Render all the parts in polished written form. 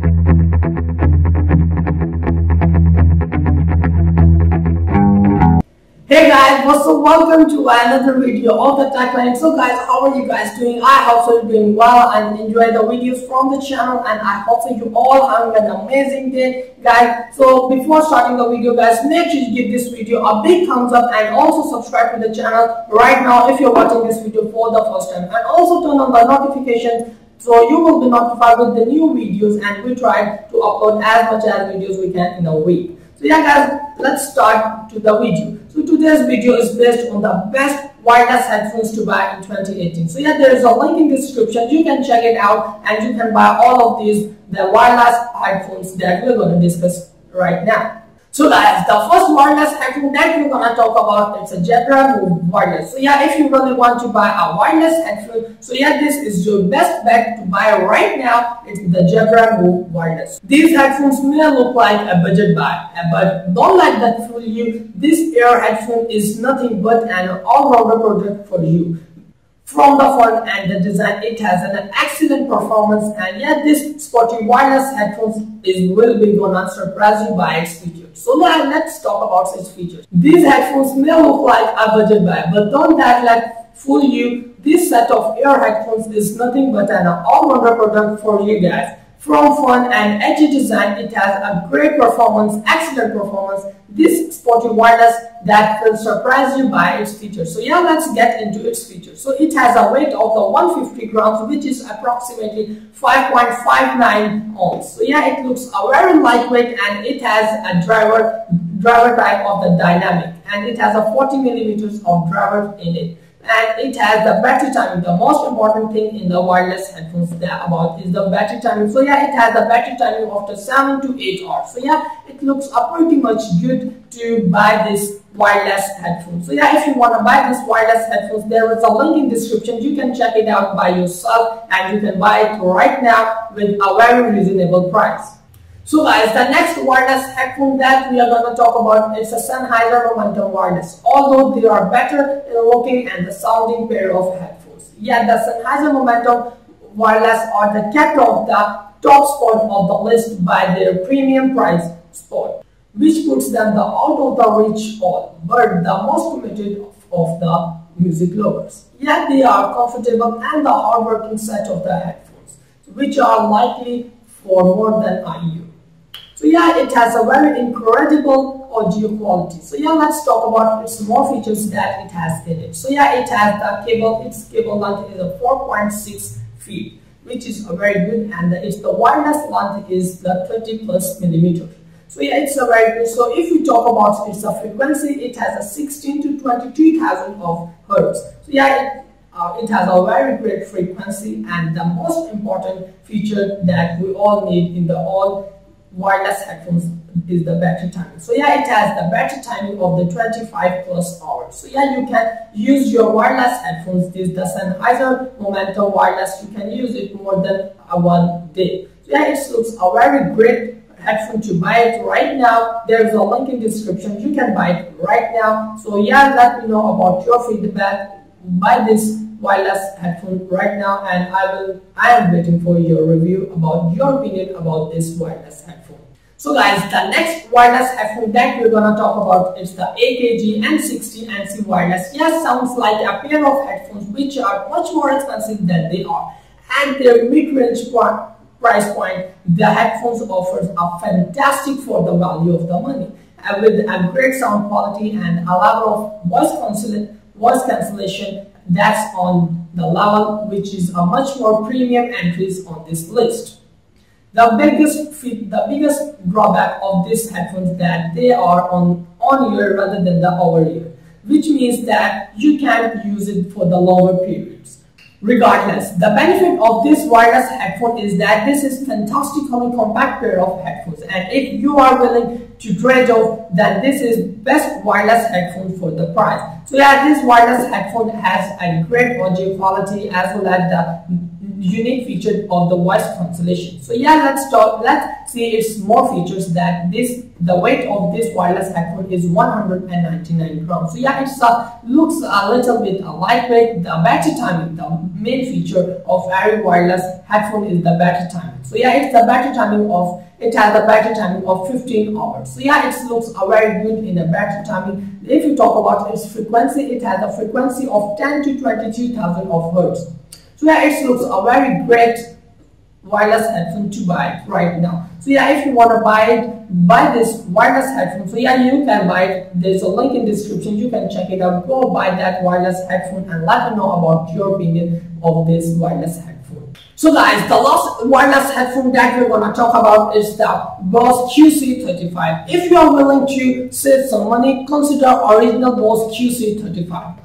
Hey guys, what's up? Welcome to another video of the TechLine. So guys, how are you guys doing? I hope so you're doing well and enjoy the videos from the channel, and I hope so you all having an amazing day, guys. So before starting the video, guys, make sure you give this video a big thumbs up and also subscribe to the channel right now if you're watching this video for the first time, and also turn on the notifications so you will be notified with the new videos, and we try to upload as much as videos we can in a week. So yeah guys, let's start to the video. So today's video is based on the best wireless headphones to buy in 2018. So yeah, there is a link in the description. You can check it out and you can buy all of these, the wireless headphones that we're going to discuss right now. So guys, the first wireless headphone that we're going to talk about, it's a Jabra Move Wireless. So yeah, if you really want to buy a wireless headphone, so yeah, this is your best bet to buy right now. It's the Jabra Move Wireless. These headphones may look like a budget buy, but don't let that fool you. This ear headphone is nothing but an all-rounder product for you. From the front and the design, it has an excellent performance, and yet this sporty wireless headphones will be gonna surprise you by its features. So now let's talk about its features. These headphones may look like a budget buy, but don't let that fool you. This set of ear headphones is nothing but an all-rounder product for you guys. From fun and edgy design, it has a great performance, excellent performance. This sporty wireless that will surprise you by its features. So yeah, let's get into its features. So it has a weight of the 150 grams, which is approximately 5.59 ounces. So yeah, it looks very lightweight, and it has a driver type of the dynamic, and it has a 40 millimeters of driver in it. And it has the battery timing. The most important thing in the wireless headphones is the battery timing. So yeah, it has the battery timing after 7 to 8 hours. So yeah, it looks pretty much good to buy this wireless headphones. So yeah, if you want to buy this wireless headphones, there is a link in description. You can check it out by yourself, and you can buy it right now with a very reasonable price. So guys, the next wireless headphone that we are going to talk about is a Sennheiser Momentum Wireless. Although they are better in looking and the sounding pair of headphones, yet the Sennheiser Momentum Wireless are the kept of the top spot of the list by their premium price spot, which puts them out of the reach all but the most committed of the music lovers. Yet they are comfortable and the hardworking set of the headphones, which are likely for more than a year. So yeah, it has a very incredible audio quality. So yeah, let's talk about its more features that it has in it. So yeah, it has the cable. Its cable length is a 4.6 feet, which is very good, and the wireless length is the 30+ millimeters. So yeah, it's a very good. So if we talk about its frequency, it has a 16 to 22,000 of hertz. So yeah, it has a very great frequency, and the most important feature that we all need in the all wireless headphones is the battery timing. So yeah, it has the battery timing of the 25+ hours. So yeah, you can use your wireless headphones. This is the Sennheiser Momentum Wireless. You can use it more than 1 day. So yeah, it looks a very great headphone to buy it right now. There is a link in the description. You can buy it right now. So yeah, let me know about your feedback. Buy this wireless headphone right now, and I am waiting for your review about your opinion about this wireless headphone. So guys, the next wireless headphone that we're gonna talk about is the AKG N60NC Wireless. Yes, sounds like a pair of headphones which are much more expensive than they are, and their mid-range price point, the headphones offers a fantastic for the value of the money, with a great sound quality and a level of voice cancellation that's on the level which is a much more premium entries on this list. The biggest drawback of these headphones that they are on ear rather than the over ear, which means that you can use it for the longer periods. Regardless, the benefit of this wireless headphone is that this is fantastically compact pair of headphones, and if you are willing to trade off, then this is best wireless headphone for the price. So yeah, this wireless headphone has a great audio quality as well as the unique feature of the voice cancellation. So yeah, let's see its more features. That the weight of this wireless headphone is 199 grams. So yeah, it looks a little bit lightweight. The battery timing, the main feature of every wireless headphone is the battery timing. So yeah, it has a battery timing of 15 hours. So yeah, it looks very good in the battery timing. If you talk about its frequency, it has a frequency of 10 to 22,000 of hertz. So yeah, it looks a very great wireless headphone to buy right now. So yeah, if you want to buy this wireless headphone, so yeah, you can buy it. There's a link in description. You can check it out. Go buy that wireless headphone and let me know about your opinion of this wireless headphone. So guys, the last wireless headphone that we're going to talk about is the Bose QC35. If you are willing to save some money, consider original Bose QC35.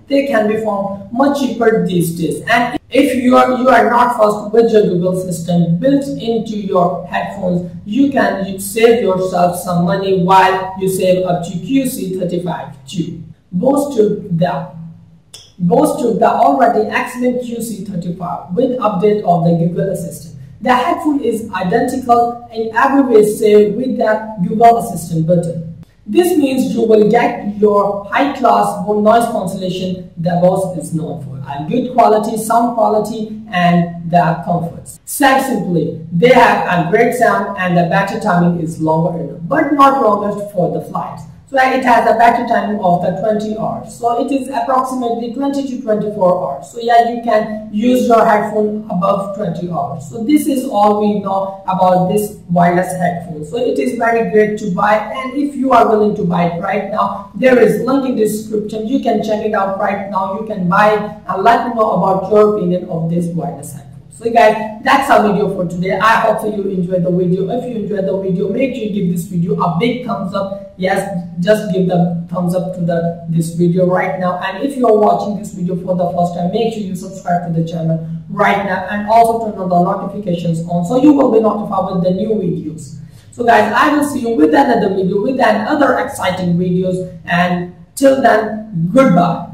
They can be found much cheaper these days. And if you are not fast with your Google Assistant built into your headphones, you can save yourself some money while you save up to QC35 too. Bose took the already excellent QC35 with update of the Google Assistant. The headphone is identical in every way save with the Google Assistant button. This means you will get your high-class noise cancellation the Bose is known for, a good quality, sound quality, and the comforts. Said simply, they have a great sound and the battery timing is longer enough, but not longest for the flights. So it has a battery timing of the 20 hours. So it is approximately 20 to 24 hours. So yeah, you can use your headphone above 20 hours. So this is all we know about this wireless headphone. So it is very great to buy, and if you are willing to buy it right now, there is link in the description. You can check it out right now. You can buy it and let me know about your opinion of this wireless headphone. So guys, that's our video for today. I hope that you enjoyed the video. If you enjoyed the video, make sure you give this video a big thumbs up. Yes, just give the thumbs up to this video right now. And if you are watching this video for the first time, make sure you subscribe to the channel right now and also turn on the notifications on so you will be notified with the new videos. So guys, I will see you with another video with another exciting videos, and till then, goodbye.